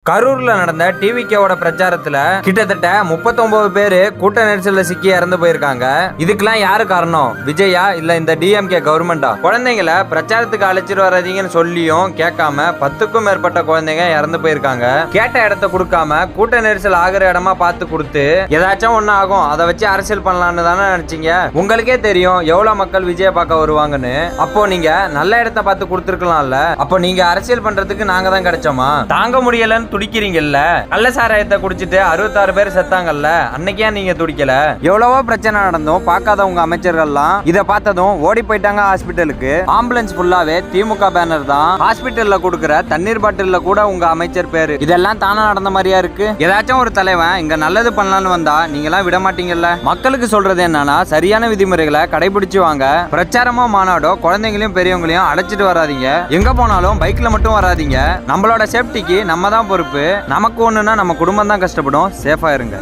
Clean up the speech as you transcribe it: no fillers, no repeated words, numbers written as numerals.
கரூர்ல நடந்த டிவிகேவோட பிரச்சாரத்துல கிட்டத்தட்ட 39 பேரு கூட்ட நெரிசல்ல சிக்கி இறந்து போயிருக்காங்க. இதுக்கெல்லாம் யாரு காரணம்? விஜயா இல்ல இந்த டிஎம்கே கவர்மெண்டா? குழந்தைங்களை பிரச்சாரத்துக்கு அழைச்சிட்டு வராதீங்கன்னு சொல்லியும் கேட்காம 10க்கும் மேற்பட்ட குழந்தைங்க இறந்து போயிருக்காங்க. கேட்ட இடத்த கொடுக்காம கூட்ட நெரிசல் ஆகிற இடமா பார்த்து கொடுத்து ஏதாச்சும் ஒண்ணு ஆகும் அதை வச்சு அரசியல் பண்ணலாம்னு தானே நினைச்சீங்க. உங்களுக்கே தெரியும் எவ்வளவு மக்கள் விஜய பார்க்க வருவாங்கன்னு. அப்போ நீங்க நல்ல இடத்த பார்த்து கொடுத்துருக்கலாம்ல. அப்போ நீங்க அரசியல் பண்றதுக்கு நாங்க தான் கிடைச்சோமா? தாங்க முடியலன்னு துடிக்கிறீங்கல்ல. நல்ல சாராயத்தை குடிச்சிட்டு 66 பேர் செத்தாங்கல்ல, அன்னைக்கே நீங்க துடிக்கல? எவ்வளவோ பிரச்சனை நடந்தும் பார்க்காத உங்க அமைச்சர்கள்லாம் இதை பார்த்ததும் ஓடி போயிட்டாங்க ஹாஸ்பிட்டலுக்கு. ஆம்புலன்ஸ் ஃபுல்லாவே திமுக பேனர் தான். ஹாஸ்பிட்டல்ல கொடுக்குற தண்ணீர் பாட்டில்ல கூட உங்க அமைச்சர் பேரு. இதெல்லாம் தானே நடந்த மாதிரியா இருக்கு. ஏதாச்சும் ஒரு தலைவன் இங்க நல்லது பண்ணலான்னு வந்தா நீங்க எல்லாம் விட மாட்டீங்கல்ல. மக்களுக்கு சொல்றது என்னன்னா சரியான விதிமுறைகளை கடைபிடிச்சு வாங்க. பிரச்சாரமோ மாநாடோ குழந்தைங்களையும் பெரியவங்களையும் அழைச்சிட்டு வராதீங்க. எங்க போனாலும் பைக்ல மட்டும் வராதீங்க. நம்மளோட சேஃப்டிக்கு நம்ம தான் பொறுப்பு. நமக்கு ஒண்ணுன்னா நம்ம குடும்பம் தான் கஷ்டப்படும். சேஃபா இருங்க.